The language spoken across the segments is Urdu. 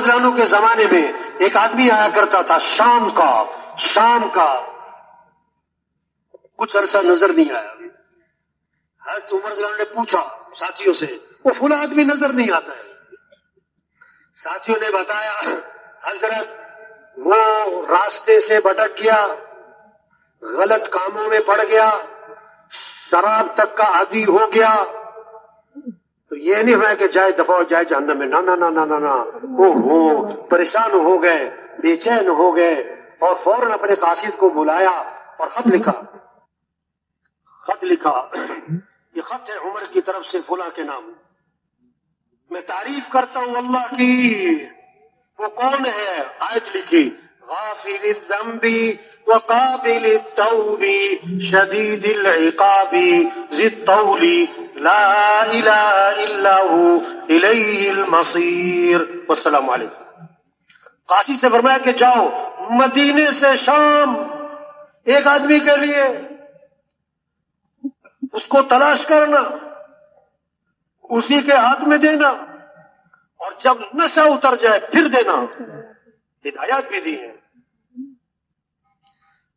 رضی اللہ عنہ کے زمانے میں ایک آدمی آیا کرتا تھا شام کا کچھ عرصہ نظر نہیں آیا. حضرت عمر رضی اللہ عنہ نے پوچھا ساتھیوں سے وہ فلاں آدمی نظر نہیں آتا ہے. ساتھیوں نے بتایا حضرت وہ راستے سے بھٹک گیا, غلط کاموں میں پڑ گیا, شراب تک کا عادی ہو گیا. تو یہ نہیں ہوا کہ جائے دفعہ جائے جہنم میں, نہ وہ پریشان ہو گئے, بے چین ہو گئے اور فوراً اپنے قاصد کو بلایا اور خط لکھا. یہ خط ہے عمر کی طرف سے فلاں کے نام. میں تعریف کرتا ہوں اللہ کی. وہ کون ہے؟ آیت لکھی غافر الذنب وقابل التوب شدید العقاب ذی الطول لا الہ الا ہو الیہ المصیر. والسلام علیکم. قاصد سے فرمایا کہ جاؤ مدینے سے شام ایک آدمی کے لیے اس کو تلاش کرنا, اسی کے ہاتھ میں دینا, اور جب نشہ اتر جائے پھر دینا. ہدایات بھی دی ہیں.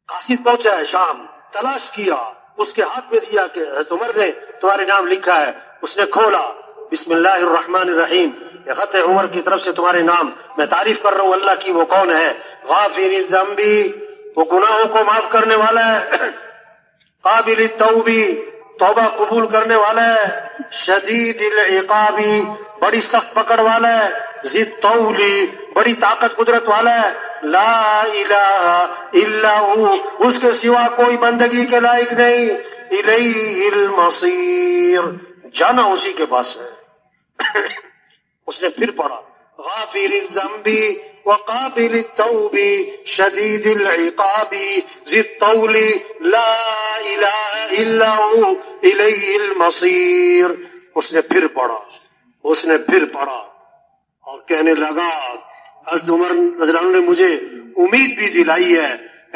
قاصد پہنچا ہے شام, تلاش کیا, اس کے ہاتھ میں دیا کہ حضرت عمر نے تمہارے نام لکھا ہے. اس نے کھولا, بسم اللہ الرحمن الرحیم, یہ خط ہے عمر کی طرف سے تمہارے نام. میں تعریف کر رہا ہوں اللہ کی. وہ کون ہے؟ غافر الذنب, وہ گناہوں کو معاف کرنے والا ہے. قابل التوب, توبہ قبول کرنے والا ہے. شدید العقاب, بڑی سخت پکڑ والا ہے. ذی الطول, بڑی طاقت قدرت والا ہے. لا الہ الا ہو, اس کے سوا کوئی بندگی کے لائق نہیں. الیہ المصیر, جانا اسی کے پاس ہے. اس نے پھر پڑھا غافر الذنب وقابل التوب شدید العقاب ذی الطول لا الہ الا ہو الیہ المصیر. اس نے پھر پڑھا اور کہنے لگا حضرت عمر رضی اللہ عنہ نے مجھے امید بھی دلائی ہے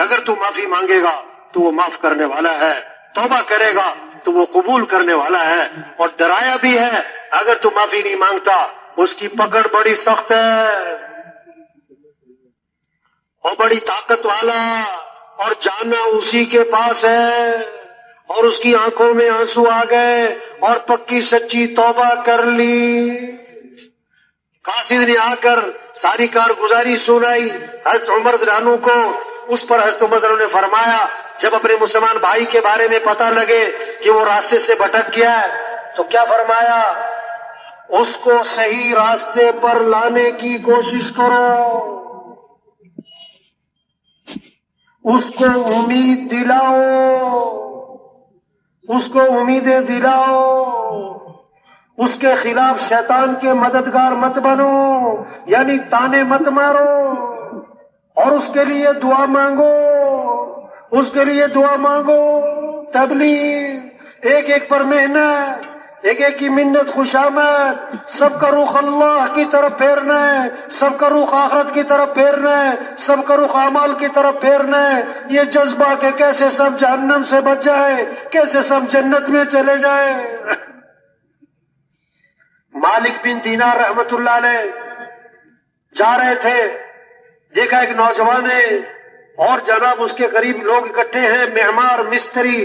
اگر تو معافی مانگے گا تو وہ معاف کرنے والا ہے, توبہ کرے گا تو وہ قبول کرنے والا ہے, اور ڈرایا بھی ہے اگر تو معافی نہیں مانگتا اس کی پکڑ بڑی سخت ہے اور بڑی طاقت والا, اور جانا اسی کے پاس ہے. اور اس کی آنکھوں میں آنسو آ گئے اور پکی سچی توبہ کر لی. قاصد نے آ کر ساری کارگزاری سنائی حضرت عمر رضی اللہ عنہ کو. اس پر حضرت عمر رضی اللہ عنہ نے فرمایا جب اپنے مسلمان بھائی کے بارے میں پتہ لگے کہ وہ راستے سے بھٹک گیا ہے تو کیا فرمایا؟ اس کو صحیح راستے پر لانے کی کوشش کرو, اس کو امید دلاؤ, اس کو امیدیں دلاؤ. اس کے خلاف شیطان کے مددگار مت بنو, یعنی تانے مت مارو, اور اس کے لیے دعا مانگو. تبلیغ ایک ایک پر محنت, ایک ایک کی منت خوشامد, سب کا رخ اللہ کی طرف پھیرنا ہے, سب کا رخ آخرت کی طرف پھیرنا ہے, سب کا رخ اعمال کی طرف پھیرنا ہے. یہ جذبہ کہ کیسے سب جہنم سے بچ جائے, کیسے سب جنت میں چلے جائے. مالک بن دینار رحمت اللہ علیہ جا رہے تھے, دیکھا ایک نوجوان ہے اور جناب اس کے قریب لوگ اکٹھے ہیں, معمار, مستری,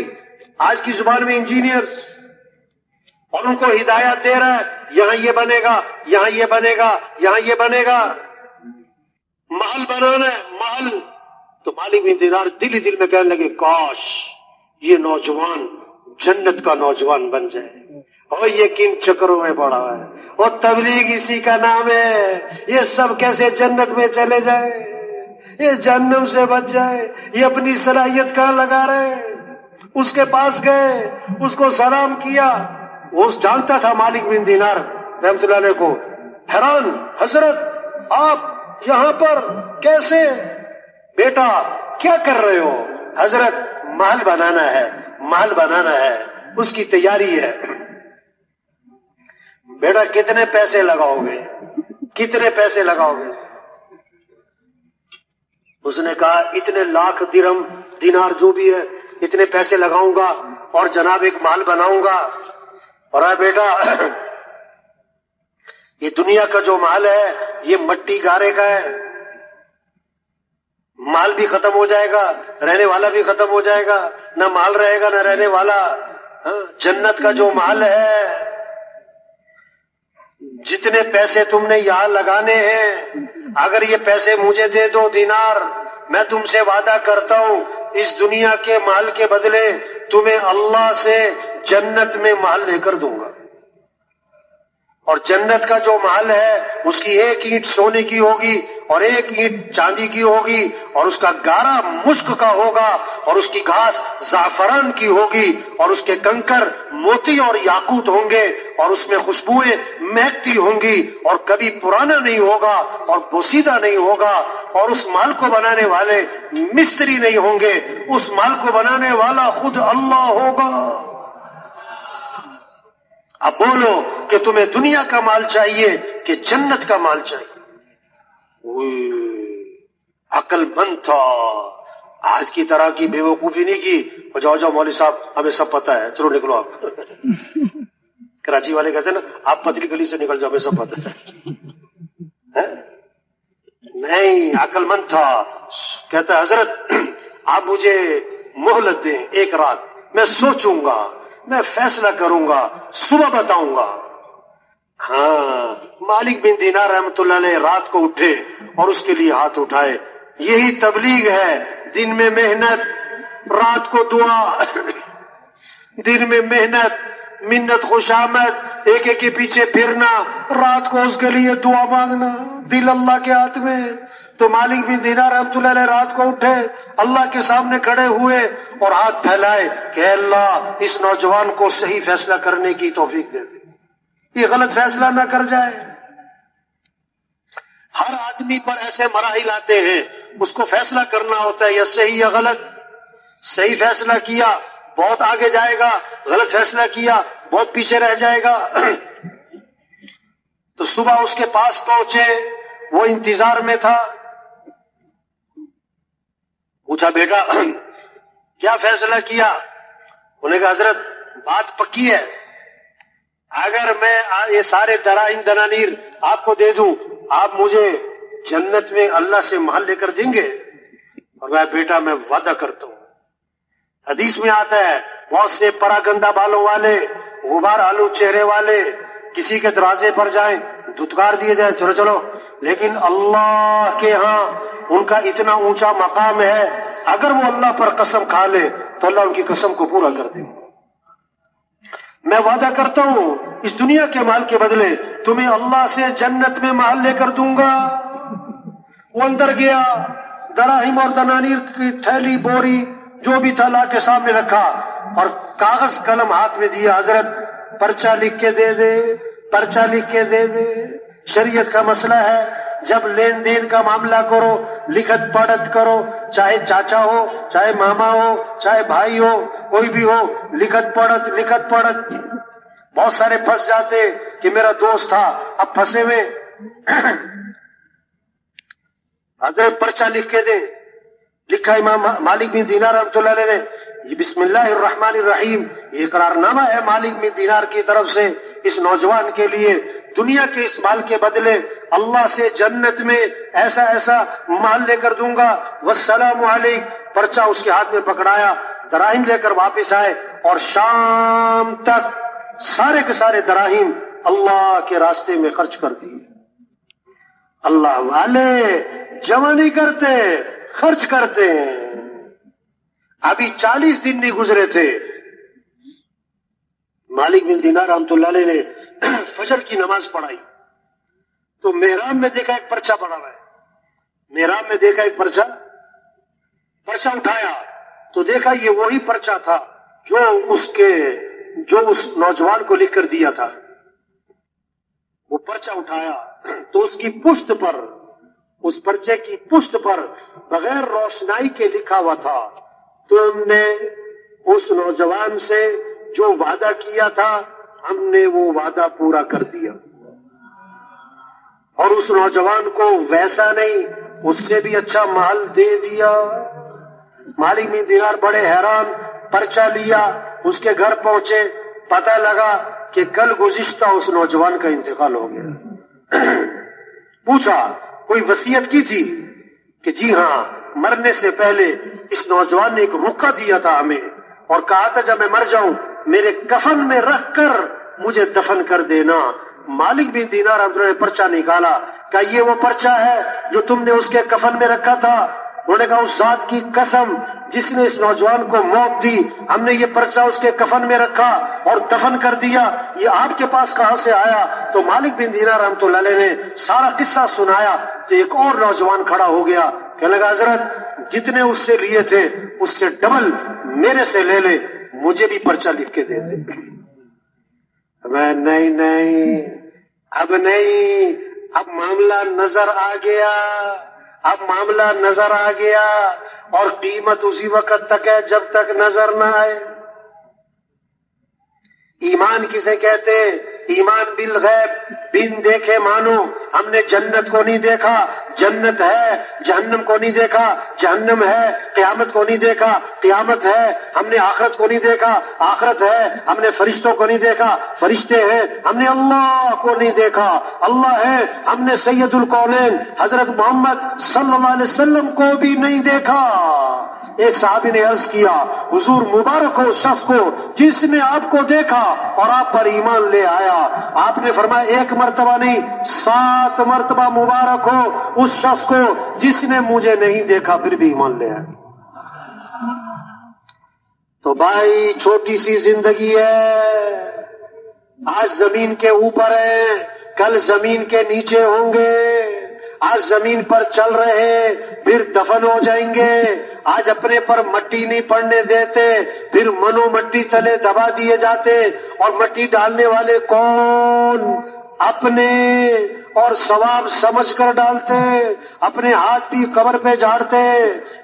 آج کی زبان میں انجینئرز, اور ان کو ہدایات دے رہا ہے یہاں یہ بنے گا, یہاں یہ بنے گا, یہاں یہ بنے گا, محل بنانا ہے محل. تو مالک بن دینار دل ہی دل میں کہنے لگے کاش یہ نوجوان جنت کا نوجوان بن جائے, اور یہ کن چکروں میں پڑا ہے, اور تبلیغ اسی کا نام ہے. یہ سب کیسے جنت میں چلے جائے, یہ جہنم سے بچ جائے, یہ اپنی صلاحیت کہاں لگا رہے. اس کے پاس گئے, اس کو سلام کیا. وہ جانتا تھا مالک بن دینار رحمت اللہ علیہ کو. حیران, حضرت آپ یہاں پر کیسے؟ بیٹا کیا کر رہے ہو؟ حضرت محل بنانا ہے, اس کی تیاری ہے. بیٹا کتنے پیسے لگاؤ گے؟ اس نے کہا اتنے لاکھ درہم دینار جو بھی ہے اتنے پیسے لگاؤں گا اور جناب ایک محل بناؤں گا. اور بیٹا یہ دنیا کا جو مال ہے یہ مٹی گارے کا ہے، مال بھی ختم ہو جائے گا، رہنے والا بھی ختم ہو جائے گا، نہ مال رہے گا نہ رہنے والا۔ جنت کا جو مال ہے، جتنے پیسے تم نے یہاں لگانے ہیں، اگر یہ پیسے مجھے دے دو دینار، میں تم سے وعدہ کرتا ہوں اس دنیا کے مال کے بدلے تمہیں اللہ سے جنت میں مال لے کر دوں گا۔ اور جنت کا جو مال ہے اس کی ایک اینٹ سونے کی ہوگی اور ایک اینٹ چاندی کی ہوگی، اور اس کا گارا مشک کا ہوگا، اور اس کی گھاس زعفران کی ہوگی، اور اس کے کنکر موتی اور یاقوت ہوں گے، اور اس میں خوشبوئیں مہکتی ہوں گی، اور کبھی پرانا نہیں ہوگا اور بوسیدہ نہیں ہوگا، اور اس مال کو بنانے والے مستری نہیں ہوں گے، اس مال کو بنانے والا خود اللہ ہوگا۔ اب بولو کہ تمہیں دنیا کا مال چاہیے کہ جنت کا مال چاہیے؟ عقل مند تھا، آج کی طرح کی بے وقوفی نہیں کی، اور جاؤ جاؤ مولوی صاحب ہمیں سب پتا ہے، چلو نکلو آپ۔ کراچی والے کہتے ہیں نا آپ پتلی گلی سے نکل جاؤ، ہمیں سب پتا ہے۔ نہیں، عقل مند تھا، کہتا ہے حضرت آپ مجھے مہلت دیں ایک رات، میں سوچوں گا، میں فیصلہ کروں گا، صبح بتاؤں گا۔ ہاں، مالک بن دینار رحمۃ اللہ علیہ رات کو اٹھے اور اس کے لیے ہاتھ اٹھائے۔ یہی تبلیغ ہے، دن میں محنت، رات کو دعا، دن میں محنت، منت خوشامد، ایک ایک کے پیچھے پھرنا، رات کو اس کے لیے دعا مانگنا، دل اللہ کے ہاتھ میں۔ تو مالک بن دینار رحمۃ اللہ علیہ رات کو اٹھے، اللہ کے سامنے کھڑے ہوئے اور ہاتھ پھیلائے کہ اے اللہ اس نوجوان کو صحیح فیصلہ کرنے کی توفیق دے دے، یہ غلط فیصلہ نہ کر جائے۔ ہر آدمی پر ایسے مراحل آتے ہیں، اس کو فیصلہ کرنا ہوتا ہے یا صحیح یا غلط۔ صحیح فیصلہ کیا بہت آگے جائے گا، غلط فیصلہ کیا بہت پیچھے رہ جائے گا۔ تو صبح اس کے پاس پہنچے، وہ انتظار میں تھا، پوچھا بیٹا کیا فیصلہ کیا؟ انہوں نے کہا حضرت بات پکی ہے، اگر میں یہ سارے دراہم دنانیر آپ کو دے دوں، آپ مجھے جنت میں اللہ سے محل لے کر دیں گے؟ اور میں بیٹا میں وعدہ کرتا ہوں۔ حدیث میں آتا ہے بہت سے پراگندہ بالوں والے، غبار آلو چہرے والے کسی کے دروازے پر جائیں، دھتکار دیے جائیں چلو چلو، لیکن اللہ کے ہاں ان کا اتنا اونچا مقام ہے، اگر وہ اللہ پر قسم کھا لے تو اللہ ان کی قسم کو پورا کر دے۔ میں وعدہ کرتا ہوں اس دنیا کے مال کے بدلے تمہیں اللہ سے جنت میں محل لے کر دوں گا۔ وہ اندر گیا، دراہم اور دنانیر کی تھیلی بوری جو بھی تھا لا کے سامنے رکھا اور کاغذ قلم ہاتھ میں دیا، حضرت پرچہ لکھ کے دے دے، پرچہ لکھ کے دے دے۔ شریعت کا مسئلہ ہے جب لین دین کا معاملہ کرو لکھت پڑھت کرو، چاہے چاچا ہو، چاہے ماما ہو، چاہے بھائی ہو، کوئی بھی ہو، لکھت پڑھت لکھت پڑھت۔ بہت سارے پھنس جاتے کہ میرا دوست تھا اب پھنسے ہوئے، حضرت پرچہ لکھ کے دے۔ لکھا امام مالک بن دینار رحمۃ اللہ علیہ نے، یہ بسم اللہ الرحمن الرحیم، یہ اقرارنامہ ہے مالک بن دینار کی طرف سے اس نوجوان کے لیے، دنیا کے اس مال کے بدلے اللہ سے جنت میں ایسا ایسا مال لے کر دوں گا، والسلام علیک۔ پرچہ اس کے ہاتھ میں پکڑایا، دراہم لے کر واپس آئے اور شام تک سارے کے سارے دراہیم اللہ کے راستے میں خرچ کر دیے۔ اللہ والے جمع نہیں کرتے، خرچ کرتے ہیں۔ ابھی 40 دن نہیں گزرے تھے، مالک بن دینار رحمۃ اللہ علیہ نے فجر کی نماز پڑھائی تو محراب میں دیکھا ایک پرچہ پڑا ہوا ہے، محراب میں دیکھا ایک پرچہ اٹھایا تو دیکھا یہ وہی پرچہ تھا جو اس نوجوان کو لکھ کر دیا تھا۔ وہ پرچہ اٹھایا تو اس کی پشت پر، اس پرچے کی پشت پر بغیر روشنائی کے لکھا ہوا تھا، تم نے اس نوجوان سے جو وعدہ کیا تھا ہم نے وہ وعدہ پورا کر دیا، اور اس نوجوان کو ویسا نہیں اس سے بھی اچھا مال دے دیا۔ مالک بن دینار بڑے حیران، پرچہ لیا، اس کے گھر پہنچے، پتہ لگا کہ کل گزشتہ اس نوجوان کا انتقال ہو گیا۔ پوچھا کوئی وصیت کی تھی کہ جی ہاں، مرنے سے پہلے اس نوجوان نے ایک رکھا دیا تھا ہمیں اور کہا تھا جب میں مر جاؤں میرے کفن میں رکھ کر مجھے دفن کر دینا۔ مالک بن دینار رحمۃ اللہ نے پرچہ نکالا کہ یہ وہ پرچہ ہے جو تم نے اس کے کفن میں رکھا تھا؟ انہوں نے کہا اس ذات کی قسم جس نے اس نوجوان کو موت دی، ہم نے یہ پرچہ اس کے کفن میں رکھا اور دفن کر دیا، یہ آپ کے پاس کہاں سے آیا؟ تو مالک بن دینار رحمۃ اللہ علیہ نے سارا قصہ سنایا تو ایک اور نوجوان کھڑا ہو گیا، کہنے لگا حضرت جتنے اس سے لیے تھے اس سے ڈبل میرے سے لے لے، مجھے بھی پرچہ لکھ کے دے دے۔ میں نہیں، اب نہیں، اب معاملہ نظر آ گیا، اب معاملہ نظر آ گیا، اور قیمت اسی وقت تک ہے جب تک نظر نہ آئے۔ ایمان کسے کہتے؟ ایمان بالغیب، بن دیکھے مانو۔ ہم نے جنت کو نہیں دیکھا، جنت ہے، جہنم کو نہیں دیکھا، جہنم ہے، قیامت کو نہیں دیکھا، قیامت ہے، ہم نے آخرت کو نہیں دیکھا، آخرت ہے، ہم نے فرشتوں کو نہیں دیکھا، فرشتے ہیں، ہم نے اللہ کو نہیں دیکھا، اللہ ہے، ہم نے سید الکونین حضرت محمد صلی اللہ علیہ وسلم کو بھی نہیں دیکھا۔ ایک صحابی نے عرض کیا حضور مبارک ہو اس شخص کو جس نے آپ کو دیکھا اور آپ پر ایمان لے آیا۔ آپ نے فرمایا ایک مرتبہ نہیں 7 مرتبہ مبارک ہو اس شخص کو جس نے مجھے نہیں دیکھا پھر بھی ایمان لے آیا۔ تو بھائی چھوٹی سی زندگی ہے، آج زمین کے اوپر ہے، کل زمین کے نیچے ہوں گے، آج زمین پر چل رہے پھر دفن ہو جائیں گے، آج اپنے پر مٹی نہیں پڑنے دیتے پھر منو مٹی تلے دبا دیے جاتے، اور مٹی ڈالنے والے کون؟ اپنے اور ثواب سمجھ کر ڈالتے، اپنے ہاتھ بھی قبر پہ جھاڑتے۔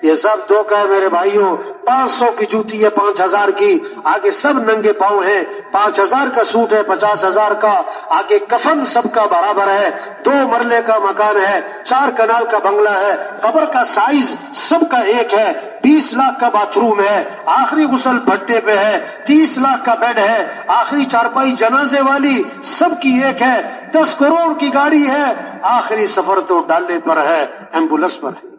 یہ سب دھوکہ ہے میرے بھائیوں۔ 500 کی جوتی ہے 5000 کی، آگے سب ننگے پاؤں ہیں، 5000 کا سوٹ ہے 50,000 کا، آگے کفن سب کا برابر ہے، 2 مرلے کا مکان ہے، 4 کنال کا بنگلہ ہے، قبر کا سائز سب کا ایک ہے، 20 لاکھ کا باتھ روم ہے، آخری غسل بھٹے پہ ہے، 30 لاکھ کا بیڈ ہے، آخری چارپائی جنازے والی سب کی ایک ہے، 10 کروڑ کی گاڑی ہے، آخری سفر تو ڈالے پر ہے، ایمبولینس پر ہے۔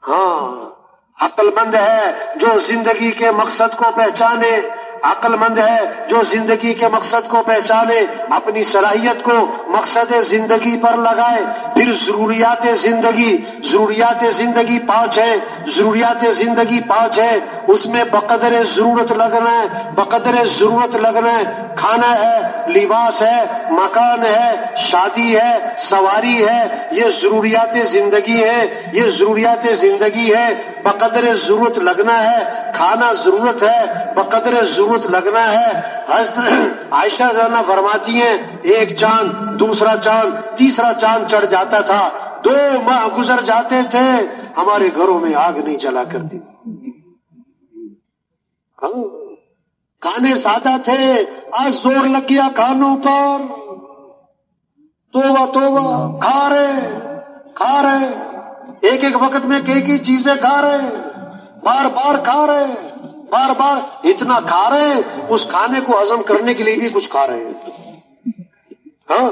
ہاں، عقل مند ہے جو زندگی کے مقصد کو پہچانے، عقل مند ہے جو زندگی کے مقصد کو پہچانے، اپنی صلاحیت کو مقصد زندگی پر لگائے، پھر ضروریات زندگی 5 ہیں، ضروریات زندگی 5 ہیں، اس میں بقدر ضرورت لگنا ہے، بقدر ضرورت لگنا ہے، کھانا ہے، لباس ہے، مکان ہے، شادی ہے، سواری ہے، یہ ضروریات زندگی ہے، یہ ضروریات زندگی ہے، بقدر ضرورت لگنا ہے، کھانا ضرورت ہے، بقدر ضرورت لگنا ہے۔ حضرت عائشہ رضی فرماتی ہیں ایک چاند، دوسرا چاند، تیسرا چاند چڑھ جاتا تھا، 2 ماہ گزر جاتے تھے، ہمارے گھروں میں آگ نہیں جلا کرتی۔ کھانے سادہ تھے، آج زور لگ گیا کھانوں پر، توبہ توبہ، کھا رہے ایک وقت میں ایک ہی چیزیں کھا رہے، بار بار کھا رہے، بار بار اتنا کھا رہے اس کھانے کو ہضم کرنے کے لیے بھی کچھ کھا رہے ہیں۔ ہاں،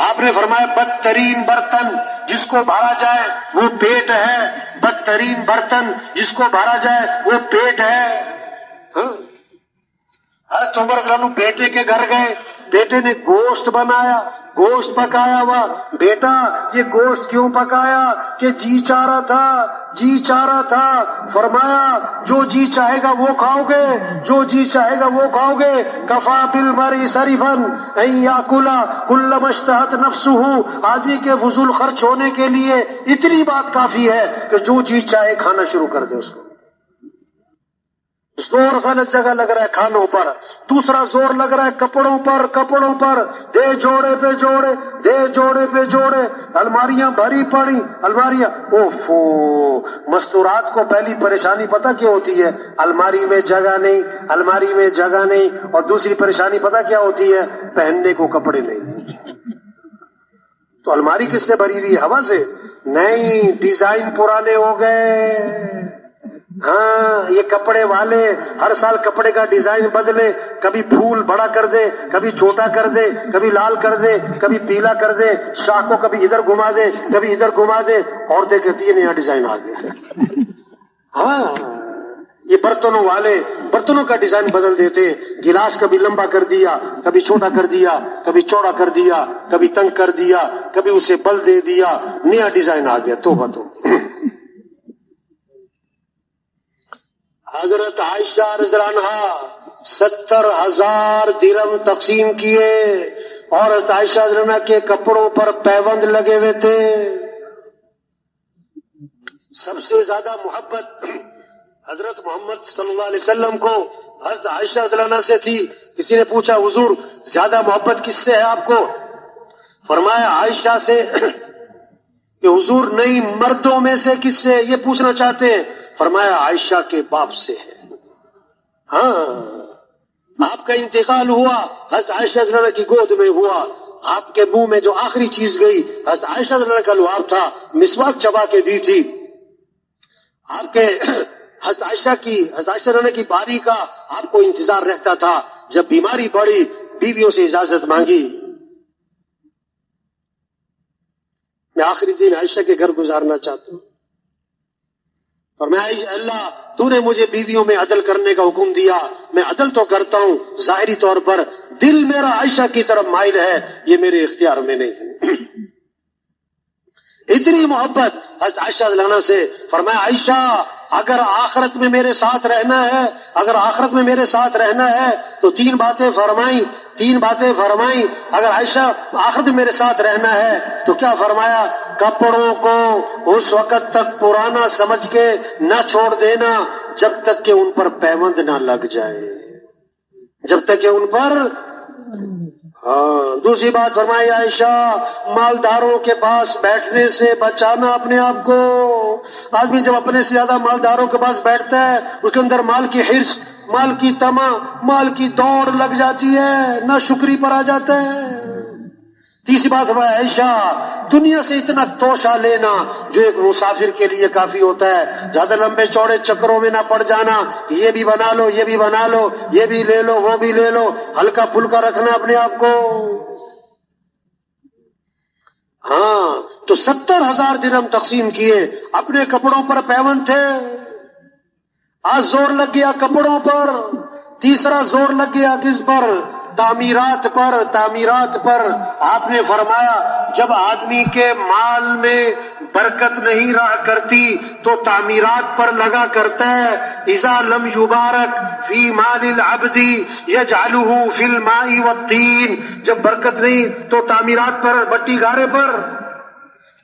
آپ نے فرمایا بدترین برتن جس کو بھرا جائے وہ پیٹ ہے، بدترین برتن جس کو بھرا جائے وہ پیٹ ہے۔ ہاں، حضرت عمر رضی اللہ عنہ بیٹے کے گھر گئے، بیٹے نے گوشت بنایا، گوشت پکایا ہوا، بیٹا یہ گوشت کیوں پکایا؟ کہ جی چاہ رہا تھا، فرمایا جو جی چاہے گا وہ کھاؤ گے، جو جی چاہے گا وہ کھاؤ گے، کفا بالمرء سرفا ان یاکل کل ما اشتہت نفسہ، آدمی کے فضول خرچ ہونے کے لیے اتنی بات کافی ہے کہ جو جی چاہے کھانا شروع کر دے۔ اس کو زور غلط جگہ لگ رہا ہے کھانوں پر، دوسرا زور لگ رہا ہے کپڑوں پر، دے جوڑے پہ جوڑے، الماریاں بھری پڑی، الماریاں، اوفو۔ مستورات کو پہلی پریشانی پتہ کیا ہوتی ہے؟ الماری میں جگہ نہیں، اور دوسری پریشانی پتہ کیا ہوتی ہے؟ پہننے کو کپڑے نہیں۔ تو الماری کس سے بھری ہوئی؟ ہوا سے نہیں، ڈیزائن پرانے ہو گئے، ہاں یہ کپڑے والے ہر سال کپڑے کا ڈیزائن بدلے، کبھی پھول بڑا کر دے، کبھی چھوٹا کر دے، کبھی لال کر دے، کبھی پیلا کر دے، شاخ کو کبھی ادھر گھما دے، کبھی ادھر گھما دے، عورتیں کہتی ہیں نیا ڈیزائن آ گیا۔ ہاں یہ برتنوں والے برتنوں کا ڈیزائن بدل دیتے، گلاس کبھی لمبا کر دیا، کبھی چھوٹا کر دیا، کبھی چوڑا کر دیا، کبھی تنگ کر دیا، کبھی اسے بل دے دیا، نیا ڈیزائن آ گیا۔ توبہ تو حضرت عائشہ رضی اللہ عنہا 70,000 درہم تقسیم کیے، اور حضرت عائشہ رضی اللہ عنہا کے کپڑوں پر پیوند لگے ہوئے تھے۔ سب سے زیادہ محبت حضرت محمد صلی اللہ علیہ وسلم کو حضرت عائشہ رضی اللہ عنہا سے تھی۔ کسی نے پوچھا حضور زیادہ محبت کس سے ہے آپ کو؟ فرمایا عائشہ سے۔ کہ حضور نہیں مردوں میں سے کس سے یہ پوچھنا چاہتے ہیں؟ فرمایا عائشہ کے باپ سے ہے۔ ہاں آپ کا انتقال ہوا حضرت عائشہ رضی اللہ عنہا کی گود میں ہوا، آپ کے منہ میں جو آخری چیز گئی حضرت عائشہ رضی اللہ عنہا کا لعاب تھا، مسواک چبا کے دی تھی۔ آپ کے حضرت عائشہ رضی اللہ عنہا کی باری کا آپ کو انتظار رہتا تھا۔ جب بیماری بڑھی بیویوں سے اجازت مانگی، میں آخری دن عائشہ کے گھر گزارنا چاہتا ہوں، اور میں اللہ تو نے مجھے بیویوں میں عدل کرنے کا حکم دیا، میں عدل تو کرتا ہوں ظاہری طور پر، دل میرا عائشہ کی طرف مائل ہے، یہ میرے اختیار میں نہیں۔ اتنی محبت حضرت عائشہ رضی اللہ عنہا سے۔ فرمایا عائشہ اگر آخرت میں میرے ساتھ رہنا ہے، اگر آخرت میں میرے ساتھ رہنا ہے تو تین باتیں فرمائیں۔ اگر عائشہ آخرت میں میرے ساتھ رہنا ہے تو کیا فرمایا؟ کپڑوں کو اس وقت تک پرانا سمجھ کے نہ چھوڑ دینا جب تک کہ ان پر پیوند نہ لگ جائے، جب تک کہ ان پر۔ ہاں دوسری بات فرمائی عائشہ مالداروں کے پاس بیٹھنے سے بچانا اپنے آپ کو۔ آدمی جب اپنے سے زیادہ مالداروں کے پاس بیٹھتا ہے اس کے اندر مال کی حرص، مال کی طمع، مال کی دوڑ لگ جاتی ہے، نہ شکری پر آ جاتا ہے۔ تیسری بات فرمایا عائشہ دنیا سے اتنا توشہ لینا جو ایک مسافر کے لیے کافی ہوتا ہے، زیادہ لمبے چوڑے چکروں میں نہ پڑ جانا، یہ بھی بنا لو، یہ بھی بنا لو، یہ بھی لے لو، وہ بھی لے لو، ہلکا پھلکا رکھنا اپنے آپ کو۔ ہاں تو 70,000 درہم تقسیم کیے، اپنے کپڑوں پر پیوند تھے۔ آج زور لگ گیا کپڑوں پر، تیسرا زور لگ گیا کس پر؟ تعمیرات پر۔ آپ نے فرمایا جب آدمی کے مال میں برکت نہیں رہا کرتی تو تعمیرات پر لگا کرتا ہے۔ اذا لم یبارک فی مال العبد یجعلہ فی الماء والطین، جب برکت نہیں تو تعمیرات پر، مٹی گارے پر۔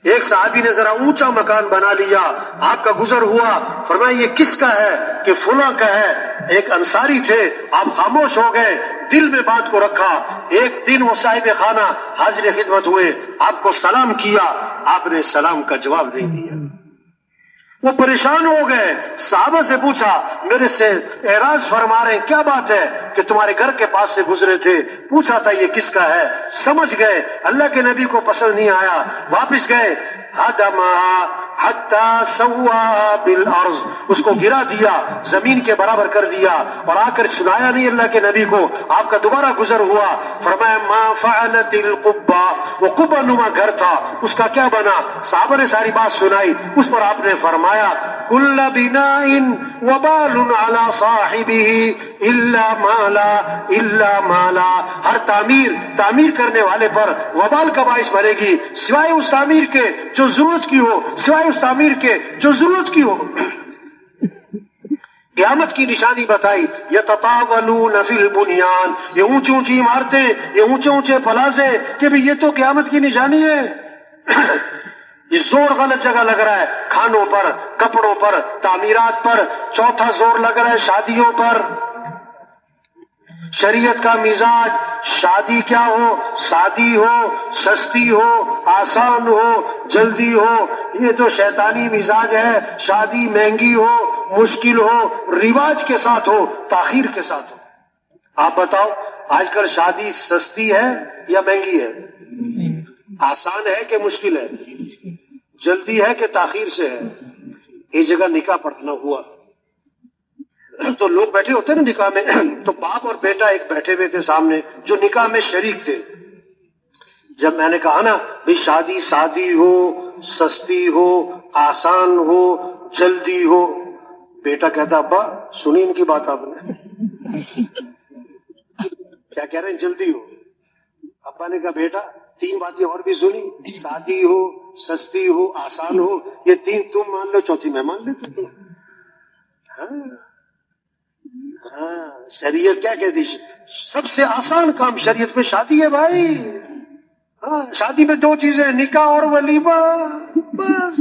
ایک صحابی نے ذرا اونچا مکان بنا لیا، آپ کا گزر ہوا، فرمایا یہ کس کا ہے؟ کہ فلاں کا ہے۔ ایک انصاری تھے، آپ خاموش ہو گئے، دل میں بات کو رکھا۔ ایک دن وہ صاحب خانہ حاضر خدمت ہوئے، آپ کو سلام کیا، آپ نے سلام کا جواب نہیں دیا۔ وہ پریشان ہو گئے، صحابہ سے پوچھا، میرے سے اعراض فرما رہے ہیں، کیا بات ہے؟ کہ تمہارے گھر کے پاس سے گزرے تھے، پوچھا تھا یہ کس کا ہے۔ سمجھ گئے اللہ کے نبی کو پسند نہیں آیا، واپس گئے۔ ہدمها حتی سوا بالارض، اس کو گرا دیا، زمین کے برابر کر دیا، اور آ کر سنایا نہیں اللہ کے نبی کو۔ آپ کا دوبارہ گزر ہوا، فرمایا ما فعلت القبہ، وہ قبہ نما گھر تھا، اس کا کیا بنا؟ صحابہ نے ساری بات سنائی، اس پر آپ نے فرمایا کل بناء وبال علی صاحبہ الا مالا، ہر تعمیر کرنے والے پر وبال کا باعث بنے گی سوائے اس تعمیر کے جو ضرورت کی ہو، سوائے اس تعمیر کے جو ضرورت کی ہو۔ قیامت کی نشانی بتائی، یتطاولون فی البنیان، یہ اونچی اونچی عمارتیں، یہ اونچے اونچے پلازے، کہ بھی یہ تو قیامت کی نشانی ہے۔ یہ زور غلط جگہ لگ رہا ہے، کھانوں پر، کپڑوں پر، تعمیرات پر۔ چوتھا زور لگ رہا ہے شادیوں پر۔ شریعت کا مزاج، شادی کیا ہو؟ سادی ہو، سستی ہو، آسان ہو، جلدی ہو، یہ تو شیطانی مزاج ہے۔ شادی مہنگی ہو، مشکل ہو، رواج کے ساتھ ہو، تاخیر کے ساتھ ہو۔ آپ بتاؤ آج کل شادی سستی ہے یا مہنگی ہے؟ آسان ہے کہ مشکل ہے؟ جلدی ہے کہ تاخیر سے ہے؟ ایک جگہ نکاح پڑھنا ہوا، تو لوگ بیٹھے ہوتے نا نکاح میں، تو باپ اور بیٹا ایک بیٹھے ہوئے تھے سامنے جو نکاح میں شریک تھے. جب میں نے کہا نا بھی شادی سادی ہو، سستی ہو، آسان ہو، جلدی ہو، بیٹا کہتا ابا سنی ان کی بات آپ نے، کیا کہہ رہے ہیں جلدی ہو. ابا نے کہا بیٹا 3 باتیں اور بھی سنی، سادی ہو، سستی ہو، آسان ہو، یہ 3 تم مان لو، چوتھی میں مان لیتا ہوں. ہاں شریعت کیا کہتی؟ سب سے آسان کام شریعت میں شادی ہے بھائی. ہاں شادی میں 2 چیزیں، نکاح اور ولیمہ. بس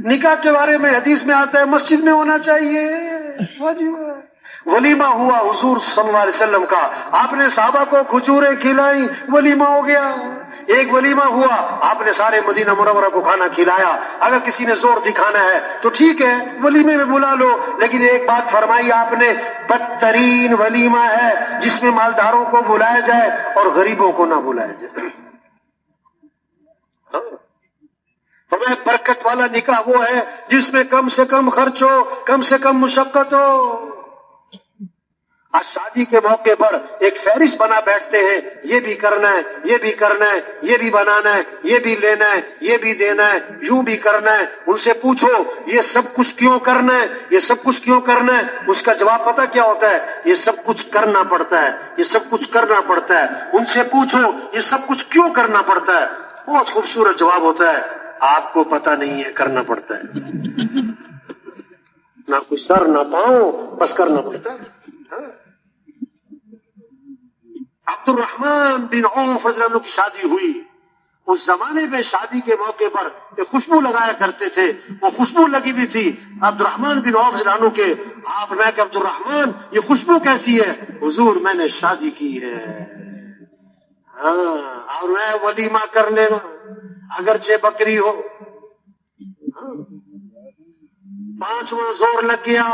نکاح کے بارے میں حدیث میں آتا ہے مسجد میں ہونا چاہیے، واجب ہے. ولیمہ ہوا حضور صلی اللہ علیہ وسلم کا، آپ نے صحابہ کو کھجوریں کھلائیں، ولیمہ ہو گیا. ایک ولیمہ ہوا، آپ نے سارے مدینہ منورہ کو کھانا کھلایا. اگر کسی نے زور دکھانا ہے تو ٹھیک ہے ولیمے میں بلا لو، لیکن ایک بات فرمائی آپ نے، بدترین ولیمہ ہے جس میں مالداروں کو بلایا جائے اور غریبوں کو نہ بلایا جائے. فرمایا برکت والا نکاح وہ ہے جس میں کم سے کم خرچ ہو، کم سے کم مشقت ہو. آج شادی کے موقع پر ایک فہرست بنا بیٹھتے ہیں، یہ بھی کرنا ہے، یہ بھی کرنا ہے، یہ بھی بنانا ہے، یہ بھی لینا ہے، یہ بھی دینا ہے، یوں بھی کرنا ہے. ان سے پوچھو یہ سب کچھ کیوں کرنا ہے، یہ سب کچھ کیوں کرنا ہے؟ اس کا جواب پتہ کیا ہوتا ہے؟ یہ سب کچھ کرنا پڑتا ہے، یہ سب کچھ کرنا پڑتا ہے. ان سے پوچھو یہ سب کچھ کیوں کرنا پڑتا ہے؟ بہت خوبصورت جواب ہوتا ہے، آپ کو پتہ نہیں ہے کرنا پڑتا ہے. نہ کوئی سر نہ پاؤں، بس کرنا پڑتا ہے. عبد الرحمن بن عوف رضی اللہ عنہ کی شادی ہوئی. اس زمانے میں شادی کے موقع پر ایک خوشبو لگایا کرتے تھے، وہ خوشبو لگی بھی تھی عبد الرحمن بن عوف رضی اللہ عنہ کے. آپ نے کہ عبد الرحمن یہ خوشبو کیسی ہے؟ حضور میں نے شادی کی ہے. ہاں اور میں ولیمہ کر لینا اگرچہ بکری ہو. 5واں زور لگ گیا،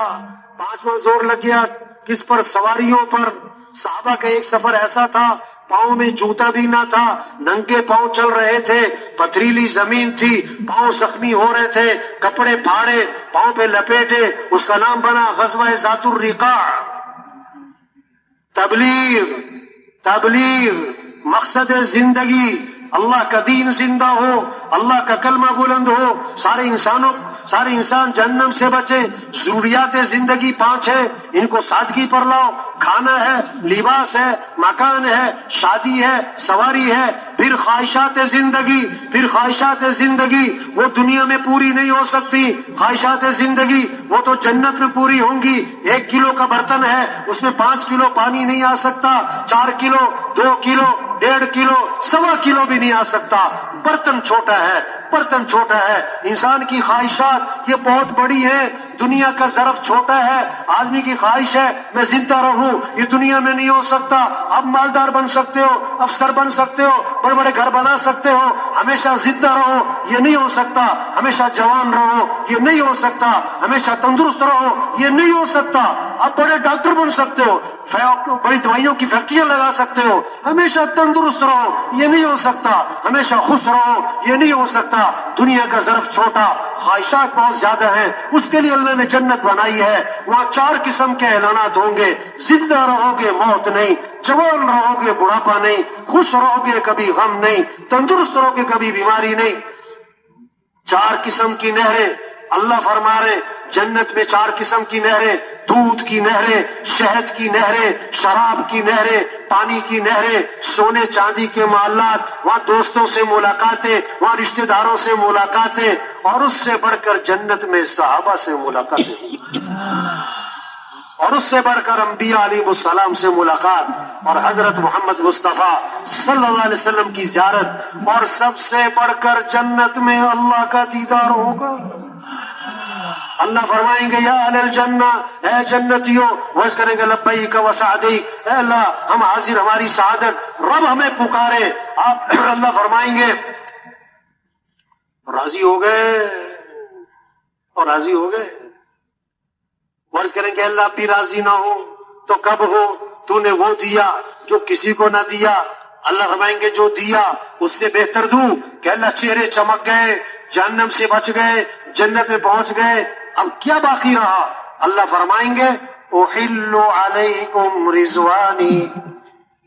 5واں زور لگ گیا کس پر؟ سواریوں پر. صحابہ کا ایک سفر ایسا تھا پاؤں میں جوتا بھی نہ تھا، ننگے پاؤں چل رہے تھے، پتھریلی زمین تھی، پاؤں زخمی ہو رہے تھے، کپڑے پھاڑے پاؤں پہ لپیٹے. اس کا نام بنا غزوہ ذات الرقاع. تبلیغ مقصد زندگی، اللہ کا دین زندہ ہو، اللہ کا کلمہ بلند ہو، سارے انسان جہنم سے بچے. ضروریات زندگی 5 ہے، ان کو سادگی پر لاؤ. کھانا ہے، لباس ہے، مکان ہے، شادی ہے، سواری ہے. پھر خواہشات زندگی وہ دنیا میں پوری نہیں ہو سکتی. خواہشات زندگی وہ تو جنت میں پوری ہوں گی. 1 کلو کا برتن ہے، اس میں 5 کلو پانی نہیں آ سکتا، 4 کلو، 2 کلو، 1.5 کلو، 1.25 کلو بھی نہیں آ سکتا. برتن چھوٹا ہے. انسان کی خواہشات یہ بہت بڑی ہے. دنیا کا ظرف چھوٹا ہے. آدمی کی خواہش ہے میں زندہ رہوں، یہ دنیا میں نہیں ہو سکتا. اب مالدار بن سکتے ہو، افسر بن سکتے ہو، بڑے بڑے گھر بنا سکتے ہو، ہمیشہ زندہ رہو یہ نہیں ہو سکتا. ہمیشہ جوان رہو یہ نہیں ہو سکتا. ہمیشہ تندرست رہو یہ نہیں ہو سکتا. اب بڑے ڈاکٹر بن سکتے ہو، بڑی دوائیوں کی فیکٹریاں لگا سکتے ہو، ہمیشہ تندرست رہو یہ نہیں ہو سکتا. ہمیشہ خوش رہو یہ نہیں ہو سکتا. دنیا کا ظرف چھوٹا، خواہشات بہت زیادہ ہیں. اس کے لیے اللہ نے جنت بنائی ہے. وہاں 4 قسم کے اعلانات ہوں گے. زندہ رہو گے موت نہیں، جوان رہو گے بڑھاپا نہیں، خوش رہو گے کبھی غم نہیں، تندرست رہو گے کبھی بیماری نہیں. 4 قسم کی نہریں اللہ فرما رہے. جنت میں 4 قسم کی نہریں، دودھ کی نہریں، شہد کی نہریں، شراب کی نہریں، پانی کی نہریں، سونے چاندی کے معاملات. وہاں دوستوں سے ملاقاتیں، وہاں رشتہ داروں سے ملاقاتیں، اور اس سے بڑھ کر جنت میں صحابہ سے ملاقاتیں، اور اس سے بڑھ کر انبیاء علیہ السلام سے ملاقات، اور حضرت محمد مصطفیٰ صلی اللہ علیہ وسلم کی زیارت، اور سب سے بڑھ کر جنت میں اللہ کا دیدار ہوگا. اللہ فرمائیں گے یا اہل الجنہ، اے جنتیوں، وعظ کریں گے لبیک و سعدیک، اے اللہ ہم حاضر، ہماری سعادت، رب ہمیں پکارے. آپ اللہ فرمائیں گے راضی ہو گئے، اور راضی ہو گئے. عرض کریں گے اللہ بھی راضی نہ ہو تو کب ہو؟ تو نے وہ دیا جو کسی کو نہ دیا. اللہ فرمائیں گے جو دیا اس سے بہتر دوں. کہ اللہ چہرے چمک گئے، جہنم سے بچ گئے، جنت میں پہنچ گئے، اب کیا باقی رہا؟ اللہ فرمائیں گے احل علیکم رضوانی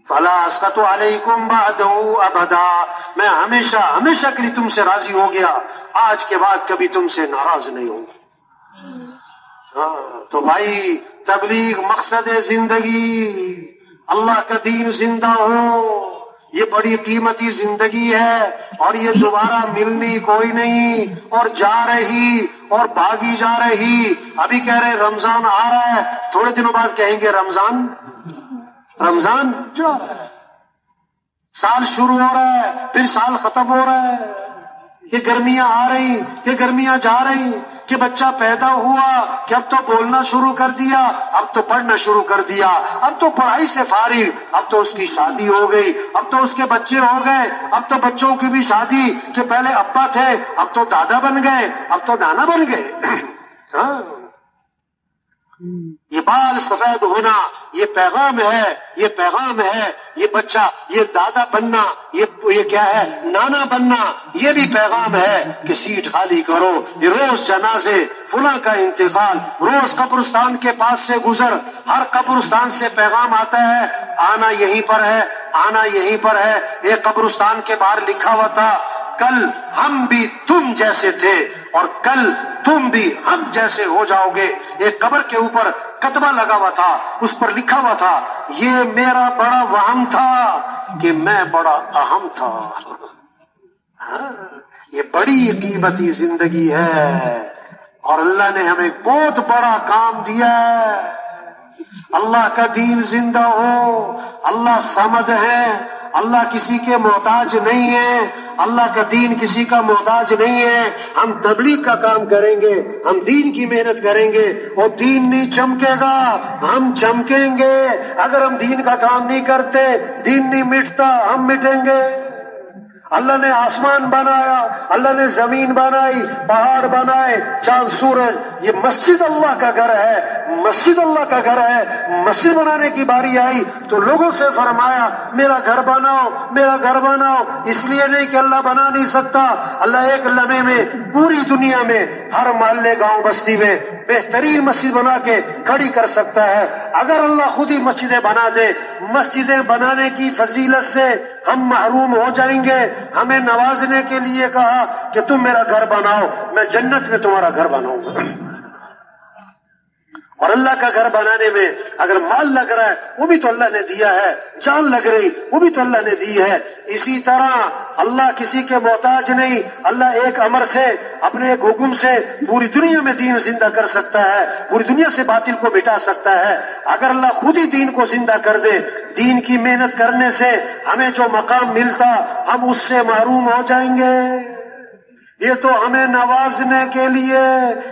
فلا اسخط علیکم بعدہ ابدا، میں ہمیشہ ہمیشہ کے لیے تم سے راضی ہو گیا، آج کے بعد کبھی تم سے ناراض نہیں ہوں گا۔ تو بھائی تبلیغ مقصد زندگی، اللہ کا دین زندہ ہو، یہ بڑی قیمتی زندگی ہے اور یہ دوبارہ ملنی کوئی نہیں، اور جا رہی اور بھاگی جا رہی۔ ابھی کہہ رہے رمضان آ رہا ہے، تھوڑے دنوں بعد کہیں گے رمضان جا رہا ہے، سال شروع ہو رہا ہے، پھر سال ختم ہو رہا ہے، یہ گرمیاں آ رہی، یہ گرمیاں جا رہی، کہ بچہ پیدا ہوا کہ اب تو بولنا شروع کر دیا، اب تو پڑھنا شروع کر دیا، اب تو پڑھائی سے فارغ، اب تو اس کی شادی ہو گئی، اب تو اس کے بچے ہو گئے، اب تو بچوں کی بھی شادی، کہ پہلے ابا تھے اب تو دادا بن گئے، اب تو نانا بن گئے۔ ہاں، یہ بال سفید ہونا یہ پیغام ہے، یہ پیغام ہے، یہ بچہ یہ دادا بننا، یہ کیا ہے، نانا بننا، یہ بھی پیغام ہے کہ سیٹ خالی کرو۔ یہ روز جنازے، فلاں کا انتقال، روز قبرستان کے پاس سے گزر، ہر قبرستان سے پیغام آتا ہے آنا یہیں پر ہے، آنا یہیں پر ہے۔ ایک قبرستان کے باہر لکھا ہوا تھا کل ہم بھی تم جیسے تھے اور کل تم بھی ہم جیسے ہو جاؤ گے۔ ایک قبر کے اوپر کتبہ لگا ہوا تھا، اس پر لکھا ہوا تھا یہ میرا بڑا وہم تھا کہ میں بڑا اہم تھا۔ یہ بڑی قیمتی زندگی ہے اور اللہ نے ہمیں بہت بڑا کام دیا ہے۔ اللہ کا دین زندہ ہو، اللہ صمد ہے، اللہ کسی کے محتاج نہیں ہے، اللہ کا دین کسی کا محتاج نہیں ہے۔ ہم تبلیغ کا کام کریں گے، ہم دین کی محنت کریں گے اور دین نہیں چمکے گا، ہم چمکیں گے۔ اگر ہم دین کا کام نہیں کرتے، دین نہیں مٹتا، ہم مٹیں گے۔ اللہ نے آسمان بنایا، اللہ نے زمین بنائی، پہاڑ بنائے، چاند سورج، یہ مسجد اللہ کا گھر ہے، مسجد اللہ کا گھر ہے۔ مسجد بنانے کی باری آئی تو لوگوں سے فرمایا میرا گھر بناؤ، میرا گھر بناؤ، اس لیے نہیں کہ اللہ بنا نہیں سکتا، اللہ ایک لمحے میں پوری دنیا میں ہر محلے گاؤں بستی میں بہترین مسجد بنا کے کھڑی کر سکتا ہے۔ اگر اللہ خود ہی مسجدیں بنا دے، مسجدیں بنانے کی فضیلت سے ہم محروم ہو جائیں گے۔ ہمیں نوازنے کے لیے کہا کہ تم میرا گھر بناؤ، میں جنت میں تمہارا گھر بناؤں گا۔ اور اللہ کا گھر بنانے میں اگر مال لگ رہا ہے وہ بھی تو اللہ نے دیا ہے، جان لگ رہی وہ بھی تو اللہ نے دی ہے۔ اسی طرح اللہ کسی کے محتاج نہیں، اللہ ایک امر سے، اپنے ایک حکم سے پوری دنیا میں دین زندہ کر سکتا ہے، پوری دنیا سے باطل کو مٹا سکتا ہے۔ اگر اللہ خود ہی دین کو زندہ کر دے، دین کی محنت کرنے سے ہمیں جو مقام ملتا ہم اس سے محروم ہو جائیں گے۔ یہ تو ہمیں نوازنے کے لیے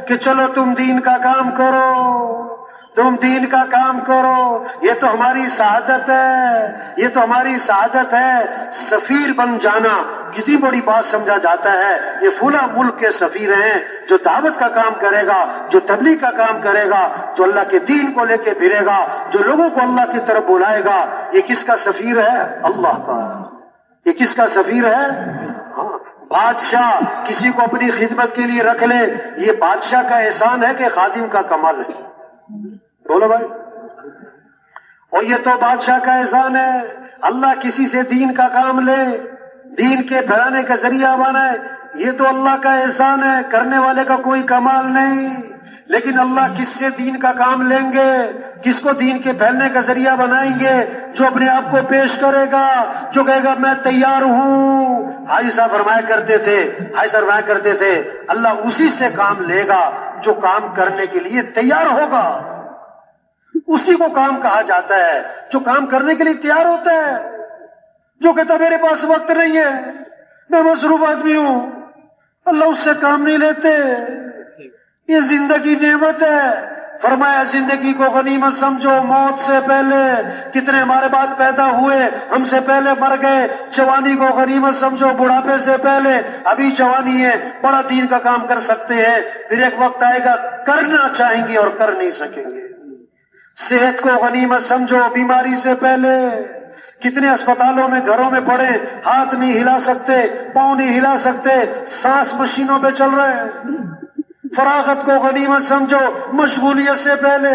کہ چلو تم دین کا کام کرو، تم دین کا کام کرو، یہ تو ہماری سعادت ہے، یہ تو ہماری سعادت ہے۔ سفیر بن جانا کتنی بڑی بات سمجھا جاتا ہے۔ یہ فلاں ملک کے سفیر ہیں، جو دعوت کا کام کرے گا، جو تبلیغ کا کام کرے گا، جو اللہ کے دین کو لے کے پھرے گا، جو لوگوں کو اللہ کی طرف بلائے گا۔ یہ کس کا سفیر ہے؟ اللہ کا۔ یہ کس کا سفیر ہے؟ ہاں، بادشاہ کسی کو اپنی خدمت کے لیے رکھ لے، یہ بادشاہ کا احسان ہے کہ خادم کا کمال ہے؟ بولو بھائی۔ اور یہ تو بادشاہ کا احسان ہے۔ اللہ کسی سے دین کا کام لے، دین کے پھیلانے کا ذریعہ بنائے، یہ تو اللہ کا احسان ہے، کرنے والے کا کوئی کمال نہیں۔ لیکن اللہ کس سے دین کا کام لیں گے، کس کو دین کے پھیلنے کا ذریعہ بنائیں گے؟ جو اپنے آپ کو پیش کرے گا، جو کہے گا میں تیار ہوں۔ حاجی صاحب فرمایا کرتے تھے اللہ اسی سے کام لے گا جو کام کرنے کے لیے تیار ہوگا۔ اسی کو کام کہا جاتا ہے جو کام کرنے کے لیے تیار ہوتا ہے۔ جو کہتا میرے پاس وقت نہیں ہے، میں مصروف آدمی ہوں، اللہ اس سے کام نہیں لیتے۔ یہ زندگی نعمت ہے۔ فرمایا زندگی کو غنیمت سمجھو، موت سے پہلے کتنے ہمارے بعد پیدا ہوئے، ہم سے پہلے مر گئے۔ جوانی کو غنیمت سمجھو، بڑھاپے سے پہلے ابھی جوانی ہے، بڑا دین کا کام کر سکتے ہیں، پھر ایک وقت آئے گا کرنا چاہیں گے اور کر نہیں سکیں گے۔ صحت کو غنیمت سمجھو، بیماری سے پہلے کتنے اسپتالوں میں گھروں میں پڑے، ہاتھ نہیں ہلا سکتے، پاؤں نہیں ہلا سکتے، سانس مشینوں پہ چل رہے ہیں۔ فراغت کو غنیمت سمجھو مشغولیت سے پہلے،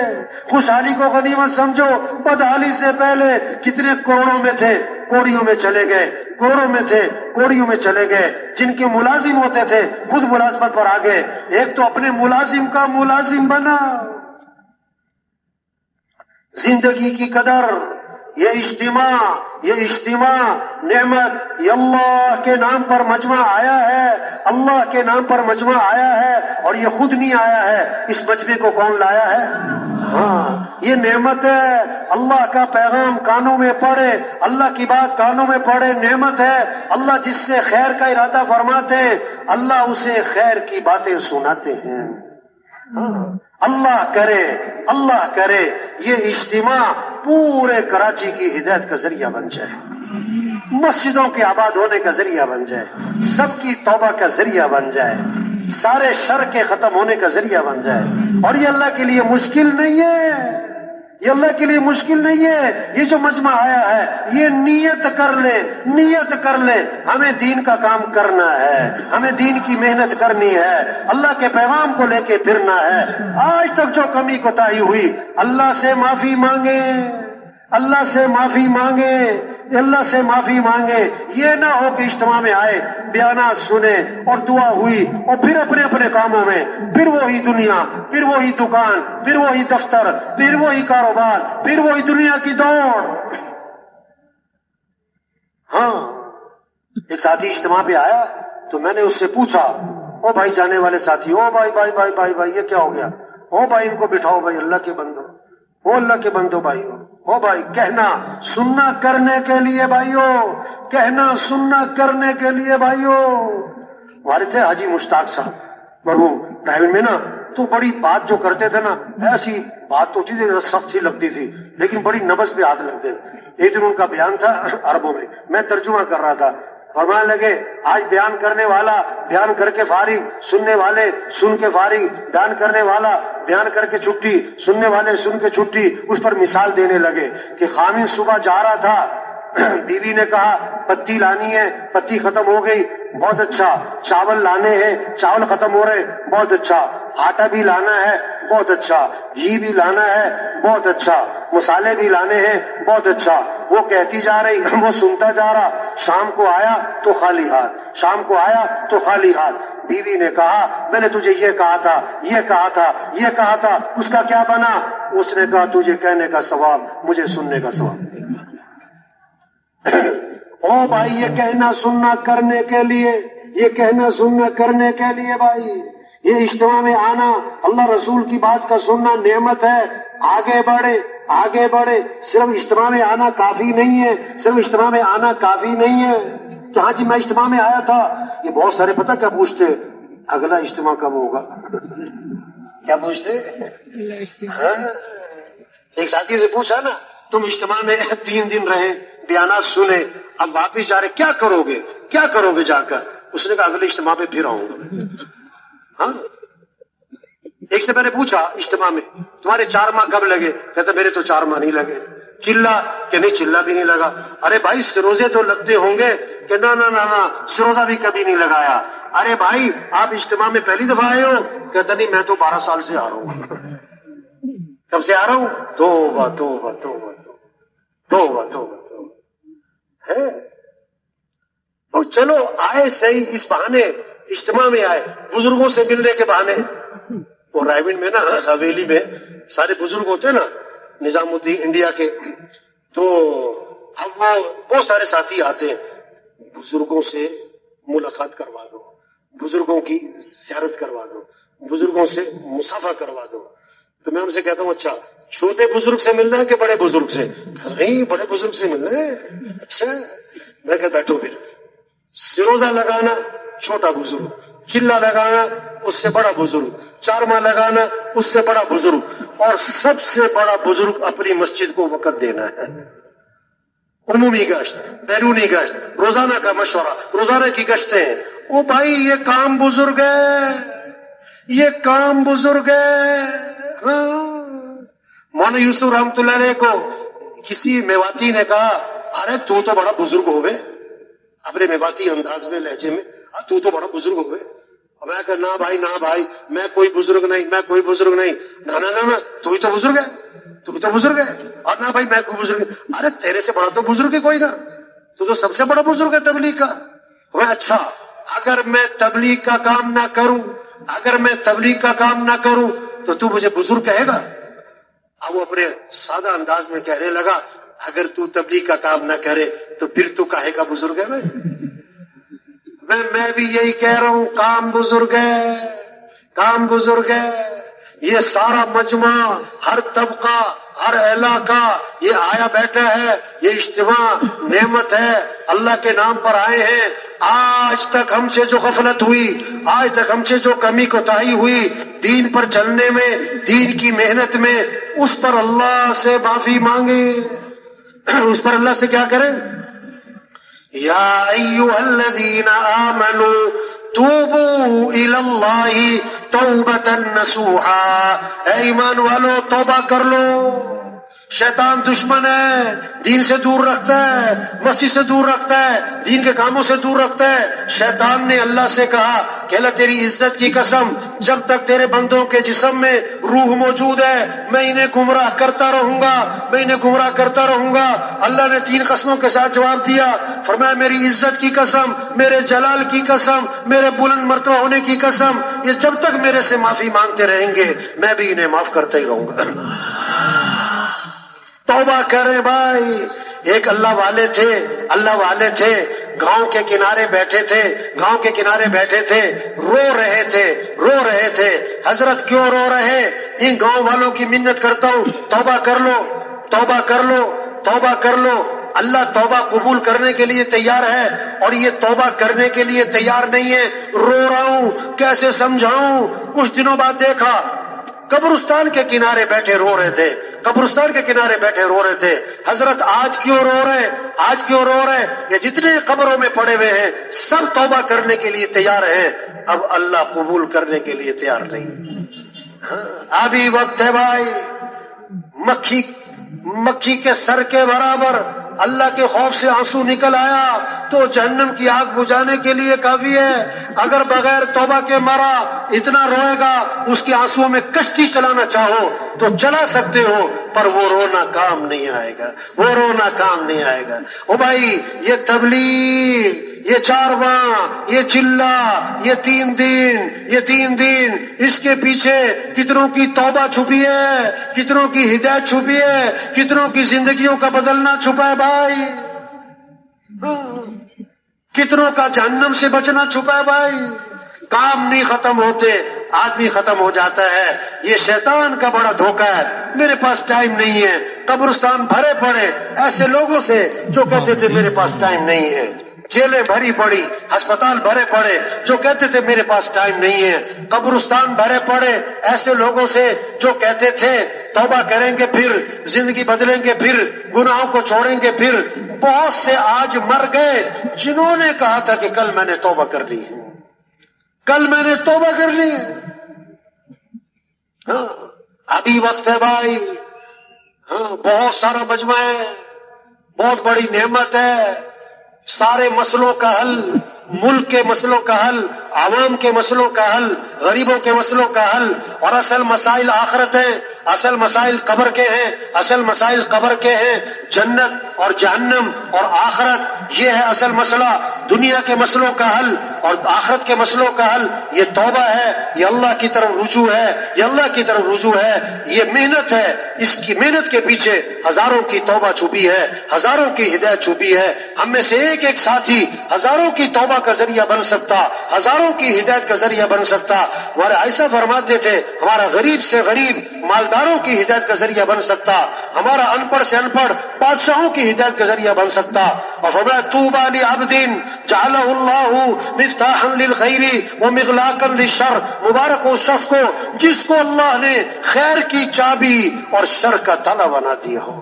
خوشحالی کو غنیمت سمجھو بدحالی سے پہلے۔ کتنے کروڑوں میں تھے کوڑیوں میں چلے گئے، کروڑوں میں تھے کوڑیوں میں چلے گئے، جن کے ملازم ہوتے تھے خود ملازمت پر آ گئے۔ ایک تو اپنے ملازم کا ملازم بنا۔ زندگی کی قدر، یہ اجتماع نعمت، یہ اللہ کے نام پر مجمع آیا ہے، اللہ کے نام پر مجمع آیا ہے، اور یہ خود نہیں آیا ہے، اس مجمع کو کون لایا ہے؟ ہاں، یہ نعمت ہے۔ اللہ کا پیغام کانوں میں پڑے، اللہ کی بات کانوں میں پڑے، نعمت ہے۔ اللہ جس سے خیر کا ارادہ فرماتے ہیں، اللہ اسے خیر کی باتیں سناتے ہیں۔ اللہ کرے یہ اجتماع پورے کراچی کی ہدایت کا ذریعہ بن جائے، مسجدوں کے آباد ہونے کا ذریعہ بن جائے، سب کی توبہ کا ذریعہ بن جائے، سارے شر کے ختم ہونے کا ذریعہ بن جائے۔ اور یہ اللہ کے لیے مشکل نہیں ہے، یہ اللہ کے لیے مشکل نہیں ہے۔ یہ جو مجمع آیا ہے، یہ نیت کر لے ہمیں دین کا کام کرنا ہے، ہمیں دین کی محنت کرنی ہے، اللہ کے پیغام کو لے کے پھرنا ہے۔ آج تک جو کمی کوتاہی ہوئی، اللہ سے معافی مانگے، اللہ سے معافی مانگے۔ یہ نہ ہو کہ اجتماع میں آئے، بیانات سنے اور دعا ہوئی، اور پھر اپنے اپنے کاموں میں، پھر وہی دنیا، پھر وہی دکان، پھر وہی دفتر، پھر وہی کاروبار، پھر وہی دنیا کی دوڑ۔ ہاں، ایک ساتھی اجتماع پہ آیا تو میں نے اس سے پوچھا، او بھائی جانے والے ساتھی، او بھائی یہ کیا ہو گیا؟ او بھائی ان کو بٹھاؤ، بھائی اللہ کے بندو، او اللہ کے بندو بھائی، او بھائی کہنا سننا کرنے کے لیے بھائیو، کہنا سننا کرنے کے لیے بھائیو۔ ہمارے تھے حاجی مشتاق صاحب مرحوم ڈرائیونگ میں نا، تو بڑی بات جو کرتے تھے نا، ایسی بات ہوتی تھی سخت سی لگتی تھی، لیکن بڑی نبض پہ ہاتھ لگتے تھے۔ ایک دن ان کا بیان تھا عربوں میں ترجمہ کر رہا تھا، فرمانے لگے آج بیان کرنے والا بیان کر کے فارغ، سننے والے سن کے فارغ، بیان کرنے والا بیان کر کے چھٹی، سننے والے سن کے چھٹی۔ اس پر مثال دینے لگے کہ خامد صبح جا رہا تھا، بیوی نے کہا پتی لانی ہے، پتی ختم ہو گئی، بہت اچھا، چاول لانے ہیں، چاول ختم ہو رہے، بہت اچھا، آٹا بھی لانا ہے، بہت اچھا، گھی بھی لانا ہے، بہت اچھا، مسالے بھی لانے ہیں، بہت اچھا۔ وہ کہتی جا رہی، وہ سنتا جا رہا۔ شام کو آیا تو خالی ہاتھ، بیوی نے کہا میں نے تجھے یہ کہا تھا، اس کا کیا بنا؟ اس نے کہا تجھے کہنے کا ثواب، مجھے سننے کا ثواب۔ او بھائی، یہ کہنا سننا کرنے کے لیے بھائی، یہ اجتماع میں آنا، اللہ رسول کی بات کا سننا نعمت ہے۔ آگے بڑھے، صرف اجتماع میں آنا کافی نہیں ہے، کہ ہاں جی میں اجتماع میں آیا تھا۔ یہ بہت سارے پتہ کیا پوچھتے، اگلا اجتماع کب ہوگا؟ کیا پوچھتے؟ ایک ساتھی سے پوچھا نا، تم اجتماع میں 3 دن رہے، بیانات سنے، اب واپس جا رہے، کیا کرو گے جا کر؟ اس نے کہا اگلے اجتماع پہ پھر آؤں گا۔ ہاں، ایک سے میں نے پوچھا اجتماع میں تمہارے 4 ماہ کب لگے؟ کہتا میرے تو 4 ماہ نہیں لگے۔ چلا کہ نہیں، چلا بھی نہیں لگا۔ ارے بھائی سروزے تو لگتے ہوں گے؟ کہ نہ سروزہ بھی کبھی نہیں لگایا۔ ارے بھائی آپ اجتماع میں پہلی دفعہ آئے ہو؟ کہتا نہیں میں تو 12 سال سے آ رہا ہوں۔ کب سے آ رہا ہوں؟ توبہ ہے۔ اور چلو آئے صحیح، اس بہانے اجتماع میں آئے، بزرگوں سے ملنے کے بہانے۔ اور رائے میں نا حویلی میں سارے بزرگ ہوتے نا، نظام الدین انڈیا کے، تو اب وہ بہت سارے ساتھی آتے ہیں، بزرگوں سے ملاقات کروا دو، بزرگوں کی زیارت کروا دو، بزرگوں سے مصافحہ کروا دو۔ تو میں ان سے کہتا ہوں اچھا چھوٹے بزرگ سے ملنا ہے کہ بڑے بزرگ سے؟ نہیں بڑے بزرگ سے ملنا ہے۔ اچھا، میں کہتا بیٹھو پھر۔ سروزہ لگانا چھوٹا بزرگ، چلا لگانا اس سے بڑا بزرگ، 4 ماہ لگانا اس سے بڑا بزرگ، اور سب سے بڑا بزرگ اپنی مسجد کو وقت دینا ہے۔ عمومی گشت، بیرونی گشت، روزانہ کا مشورہ، روزانہ کی گشتیں۔ او بھائی یہ کام بزرگ ہے، ہاں۔ مولانا یوسف رحمۃ اللہ علیہ کو کسی میواتی نے کہا ارے تو بڑا بزرگ ہوئے، اپنے میواتی انداز میں لہجے میں، تو بڑا بزرگ ہوئے۔ اور میں کہا نہ بھائی میں کوئی بزرگ نہیں، میں کوئی بزرگ نہیں. نہ تو ہی تو بزرگ ہے، تو ہی تو بزرگ ہے. اور نہ بھائی میں کوئی بزرگ نہیں. ارے تیرے سے بڑا تو بزرگ ہے کوئی نہ، تو سب سے بڑا بزرگ ہے تبلیغ کا. میں اچھا اگر میں تبلیغ کا کام نہ کروں، اگر میں تبلیغ کا کام نہ کروں تو تو مجھے بزرگ کہے گا؟ اب وہ اپنے سادہ انداز میں کہنے لگا اگر تو تبلیغ کا کام نہ کرے تو پھر تو کہے گا بزرگ ہے. میں بھی یہی کہہ رہا ہوں، کام بزرگ ہے، کام بزرگ ہے. یہ سارا مجمع، ہر طبقہ، ہر علاقہ یہ آیا بیٹھا ہے، یہ اجتماع نعمت ہے، اللہ کے نام پر آئے ہیں. آج تک ہم سے جو غفلت ہوئی، آج تک ہم سے جو کمی کوتاہی ہوئی دین پر چلنے میں، دین کی محنت میں، اس پر اللہ سے معافی مانگے. اس پر اللہ سے کیا کریں؟ یا ایھا الذین آمنوا توبوا الی اللہ توبۃ نصوحا. اے ایمان والو توبہ کر لو. شیطان دشمن ہے، دین سے دور رکھتا ہے، مسجد سے دور رکھتا ہے، دین کے کاموں سے دور رکھتا ہے. شیطان نے اللہ سے کہا کہ اللہ تیری عزت کی قسم، جب تک تیرے بندوں کے جسم میں روح موجود ہے میں انہیں گمراہ کرتا رہوں گا، میں انہیں گمراہ کرتا رہوں گا. اللہ نے 3 قسموں کے ساتھ جواب دیا. فرمایا میری عزت کی قسم، میرے جلال کی قسم، میرے بلند مرتبہ ہونے کی قسم، یہ جب تک میرے سے معافی مانگتے رہیں گے میں بھی انہیں معاف کرتا ہی رہوں گا. توبہ کریں بھائی. ایک اللہ والے تھے گاؤں کے کنارے بیٹھے تھے، گاؤں کے کنارے بیٹھے تھے، رو رہے تھے. حضرت کیوں رو رہے؟ ان گاؤں والوں کی منت کرتا ہوں توبہ کر لو، توبہ کر لو، توبہ کر لو. اللہ توبہ قبول کرنے کے لیے تیار ہے اور یہ توبہ کرنے کے لیے تیار نہیں ہے. رو رہا ہوں، کیسے سمجھاؤں؟ کچھ دنوں بعد دیکھا قبرستان کے کنارے بیٹھے رو رہے تھے، قبرستان کے کنارے بیٹھے رو رہے تھے. حضرت آج کیوں رو رہے؟ آج کیوں رو رہے؟ یہ جتنے قبروں میں پڑے ہوئے ہیں سب توبہ کرنے کے لیے تیار ہیں، اب اللہ قبول کرنے کے لیے تیار نہیں. ابھی وقت ہے بھائی. مکھی کے سر کے برابر اللہ کے خوف سے آنسو نکل آیا تو جہنم کی آگ بجھانے کے لیے کافی ہے. اگر بغیر توبہ کے مرا اتنا روئے گا، اس کے آنسوؤں میں کشتی چلانا چاہو تو چلا سکتے ہو، پر وہ رونا کام نہیں آئے گا، وہ رونا کام نہیں آئے گا. او بھائی یہ تبلیغ، یہ چارواں، یہ چلہ، یہ 3 دن اس کے پیچھے کتنوں کی توبہ چھپی ہے، کتنوں کی ہدایت چھپی ہے، کتنوں کی زندگیوں کا بدلنا چھپا ہے بھائی. کتنوں کا جہنم سے بچنا چھپا ہے بھائی. کام نہیں ختم ہوتے، آدمی ختم ہو جاتا ہے. یہ شیطان کا بڑا دھوکہ ہے. میرے پاس ٹائم نہیں ہے. قبرستان بھرے پڑے ایسے لوگوں سے جو کہتے تھے میرے پاس ٹائم نہیں ہے. جیلیں بھری پڑی، ہسپتال بھرے پڑے جو کہتے تھے میرے پاس ٹائم نہیں ہے. قبرستان بھرے پڑے ایسے لوگوں سے جو کہتے تھے توبہ کریں گے پھر زندگی بدلیں گے، پھر گناہوں کو چھوڑیں گے پھر. بہت سے آج مر گئے جنہوں نے کہا تھا کہ کل میں نے توبہ کر لی ہے، کل میں نے توبہ کر لی ہے. ابھی وقت ہے بھائی. بہت سارا مجمع ہے، بہت بڑی نعمت ہے. سارے مسئلوں کا حل، ملک کے مسئلوں کا حل، عوام کے مسئلوں کا حل، غریبوں کے مسئلوں کا حل. اور اصل مسائل آخرت ہیں، اصل مسائل قبر کے ہیں، اصل مسائل قبر کے ہیں. جنت اور جہنم اور آخرت یہ ہے اصل مسئلہ. دنیا کے مسئلوں کا حل اور آخرت کے مسئلوں کا حل یہ توبہ ہے، یہ اللہ کی طرف رجوع ہے، یہ اللہ کی طرف رجوع ہے، یہ محنت ہے. اس کی محنت کے پیچھے ہزاروں کی توبہ چھپی ہے، ہزاروں کی ہدایت چھپی ہے. ہم میں سے ایک ساتھی ہزاروں کی توبہ کا ذریعہ بن سکتا، ہزاروں کی ہدایت کا ذریعہ بن سکتا. ہمارے ایسا فرماتے تھے ہمارا غریب سے غریب مالداروں کی ہدایت کا ذریعہ بن سکتا، ہمارا ان پڑھ سے ان پڑھ بادشاہوں کی ہدایت کا ذریعہ بن سکتا. اور فرمایا طوبی لعبد جعلہ اللہ مفتاحا للخیر ومغلاقا للشر. مبارک ہو اس شخص کو جس کو اللہ نے خیر کی چابی اور شر کا تالا بنا دیا ہو.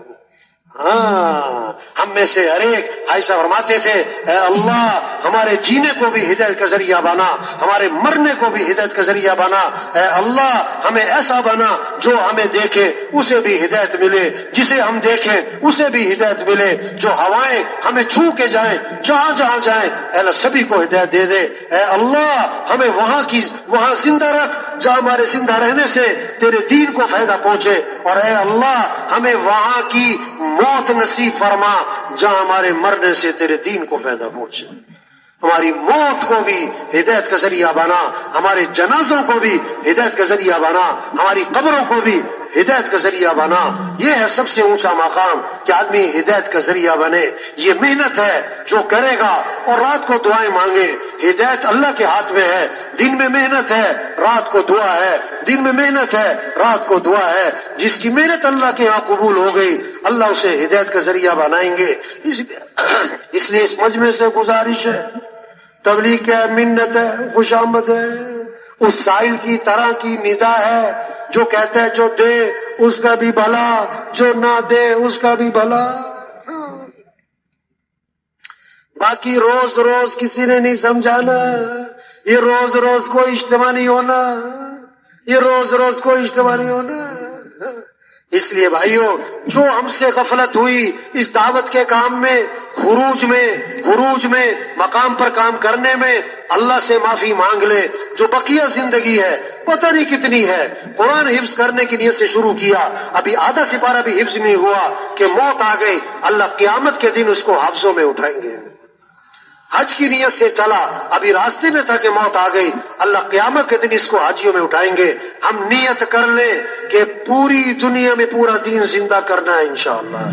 ہاں، ہم میں سے ہر ایک ایسا فرماتے تھے، اے اللہ ہمارے جینے کو بھی ہدایت کا ذریعہ بنا، ہمارے مرنے کو بھی ہدایت کا ذریعہ بنا، اے اللہ ہمیں ایسا بنا جو ہمیں دیکھے اسے بھی ہدایت ملے، جسے ہم دیکھیں اسے بھی ہدایت ملے، جو ہوائیں ہمیں چھو کے جائیں، جہاں جہاں جائیں اے اللہ سبھی کو ہدایت دے دے۔ اے اللہ ہمیں وہاں زندہ رکھ جہاں ہمارے زندہ رہنے سے تیرے دین کو فائدہ پہنچے، اور اے اللہ ہمیں وہاں کی موت نصیب فرما جہاں ہمارے مرنے سے تیرے دین کو فائدہ پہنچے۔ ہماری موت کو بھی ہدایت کا ذریعہ بنا، ہمارے جنازوں کو بھی ہدایت کا ذریعہ بنا، ہماری قبروں کو بھی ہدایت کا ذریعہ بنا۔ یہ ہے سب سے اونچا مقام کہ آدمی ہدایت کا ذریعہ بنے۔ یہ محنت ہے جو کرے گا اور رات کو دعائیں مانگے، ہدایت اللہ کے ہاتھ میں ہے۔ دن میں محنت ہے، رات کو دعا ہے، دن میں محنت ہے، رات کو دعا ہے۔ جس کی محنت اللہ کے ہاں قبول ہو گئی اللہ اسے ہدایت کا ذریعہ بنائیں گے۔ اس لیے اس مجمع سے گزارش ہے، تبلیغ کیا منت ہے، خوش آمد ہے، اس سائل کی طرح کی ندا ہے جو کہتا ہے جو دے اس کا بھی بھلا، جو نہ دے اس کا بھی بھلا۔ باقی روز روز کسی نے نہیں سمجھانا، یہ روز روز کوئی اجتماع نہیں ہونا، یہ روز روز کوئی اجتماع نہیں ہونا۔ اس لیے بھائیوں جو ہم سے غفلت ہوئی اس دعوت کے کام میں، خروج میں مقام پر کام کرنے میں، اللہ سے معافی مانگ لے۔ جو بقیہ زندگی ہے پتہ نہیں کتنی ہے، قرآن حفظ کرنے کی نیت سے شروع کیا، ابھی آدھا سپارہ بھی حفظ نہیں ہوا کہ موت آ گئی، اللہ قیامت کے دن اس کو حافظوں میں اٹھائیں گے۔ حج کی نیت سے چلا، ابھی راستے میں تھا کہ موت آ گئی، اللہ قیامت کے دن اس کو حاجیوں میں اٹھائیں گے۔ ہم نیت کر لیں کہ پوری دنیا میں پورا دین زندہ کرنا ہے انشاءاللہ۔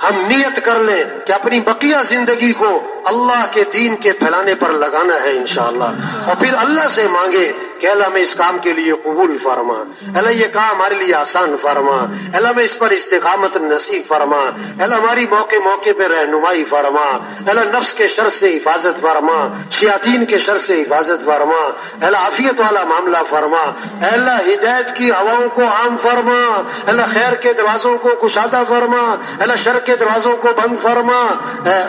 ہم نیت کر لیں کہ اپنی بقیہ زندگی کو اللہ کے دین کے پھیلانے پر لگانا ہے انشاءاللہ، اور پھر اللہ سے مانگے کہ اللہ میں اس کام کے لیے قبول فرما، اللہ یہ کام ہمارے لیے آسان فرما، اللہ میں اس پر استقامت نصیب فرما، اللہ ہماری موقع پہ رہنمائی فرما، اللہ نفس کے شر سے حفاظت فرما، شیاطین کے شر سے حفاظت فرما، اللہ عافیت والا معاملہ فرما، اللہ ہدایت کی ہواؤں کو عام فرما، اللہ خیر کے دروازوں کو کشادہ فرما، اللہ شر کے دروازوں کو بند فرما۔ اے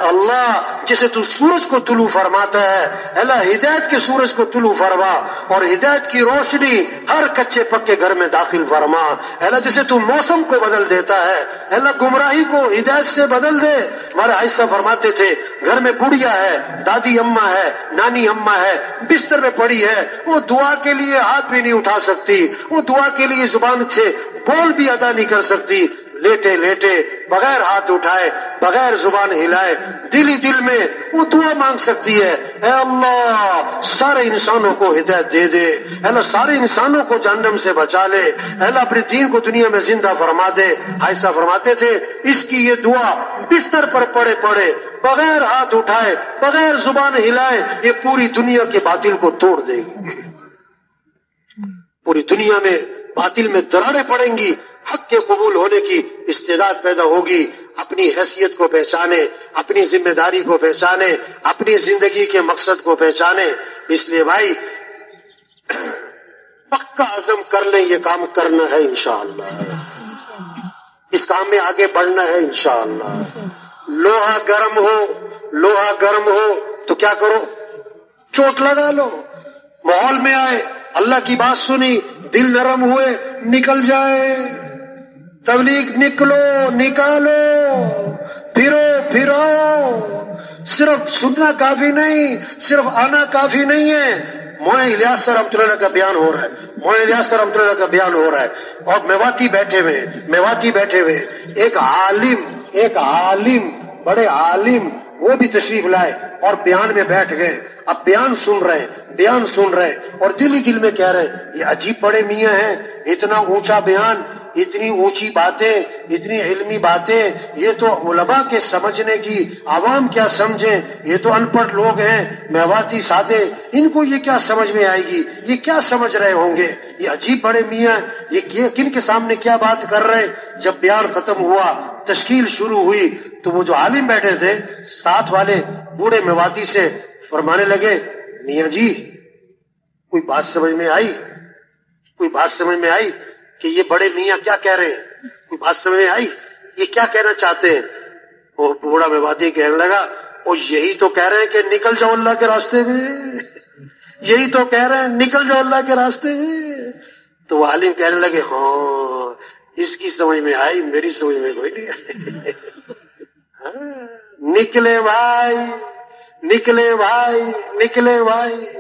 اللہ جسے تو سورج کو طلوع فرماتا ہے، اللہ ہدایت کے سورج کو طلوع فرما، اور ہدایت کی روشنی ہر کچے پکے گھر میں داخل فرما۔ اللہ جسے تو موسم کو بدل دیتا ہے، اللہ گمراہی کو ہدایت سے بدل دے۔ ہمارے حصہ فرماتے تھے گھر میں بڑھیا ہے، دادی اماں ہے، نانی اماں ہے، بستر میں پڑی ہے، وہ دعا کے لیے ہاتھ بھی نہیں اٹھا سکتی، وہ دعا کے لیے زبان سے بول بھی ادا نہیں کر سکتی، لیٹے لیٹے بغیر ہاتھ اٹھائے بغیر زبان ہلائے دل ہی دل میں وہ دعا مانگ سکتی ہے، اے اللہ سارے انسانوں کو ہدایت دے دے، اے اللہ سارے انسانوں کو جہنم سے بچا لے، اے اللہ اپنے دین کو دنیا میں زندہ فرما دے۔ ایسا فرماتے تھے اس کی یہ دعا بستر پر پڑے بغیر ہاتھ اٹھائے بغیر زبان ہلائے یہ پوری دنیا کے باطل کو توڑ دے گی، پوری دنیا میں باطل میں دراڑیں پڑیں گی، حق کے قبول ہونے کی استعداد پیدا ہوگی۔ اپنی حیثیت کو پہچانے، اپنی ذمہ داری کو پہچانے، اپنی زندگی کے مقصد کو پہچانے۔ اس لیے بھائی پکا عزم کر لیں یہ کام کرنا ہے انشاءاللہ، اس کام میں آگے بڑھنا ہے انشاءاللہ۔ لوہا گرم ہو تو کیا کرو، چوٹ لگا لو، ماحول میں آئے اللہ کی بات سنی دل نرم ہوئے نکل جائے، تبلیغ نکالو پھرو، صرف سننا کافی نہیں، صرف آنا کافی نہیں ہے۔ مولانا الیاس صاحب رحمۃ اللہ کا بیان ہو رہا ہے، اور میواتی بیٹھے ہوئے ایک عالم بڑے عالم وہ بھی تشریف لائے اور بیان میں بیٹھ گئے۔ اب بیان سن رہے اور دل ہی دل میں کہہ رہے یہ عجیب بڑے میاں ہیں، اتنا اونچا بیان، اتنی اونچی باتیں، اتنی علمی باتیں، یہ تو علماء کے سمجھنے کی، عوام کیا سمجھیں، یہ تو ان پڑھ لوگ ہیں، میواتی سادے، ان کو یہ کیا سمجھ میں آئے گی، یہ کیا سمجھ رہے ہوں گے، یہ عجیب بڑے میاں یہ کن کے سامنے کیا بات کر رہے۔ جب بیان ختم ہوا، تشکیل شروع ہوئی، تو وہ جو عالم بیٹھے تھے ساتھ والے بوڑھے میواتی سے فرمانے لگے میاں جی کوئی بات سمجھ میں آئی کہ یہ بڑے میاں کیا کہہ رہے ہیں، کوئی بات سمجھ میں آئی، یہ کیا کہنا چاہتے ہیں؟ وہ بوڑھا میوادی کہنے لگا، وہ یہی تو کہہ رہے ہیں کہ نکل جاؤ اللہ کے راستے میں، یہی تو کہہ رہے ہیں نکل جاؤ اللہ کے راستے میں۔ تو وہ عالم کہنے لگے، ہاں اس کی سمجھ میں آئی، میری سمجھ میں کوئی نہیں آئی۔ نکلے بھائی، نکلے بھائی، نکلے بھائی۔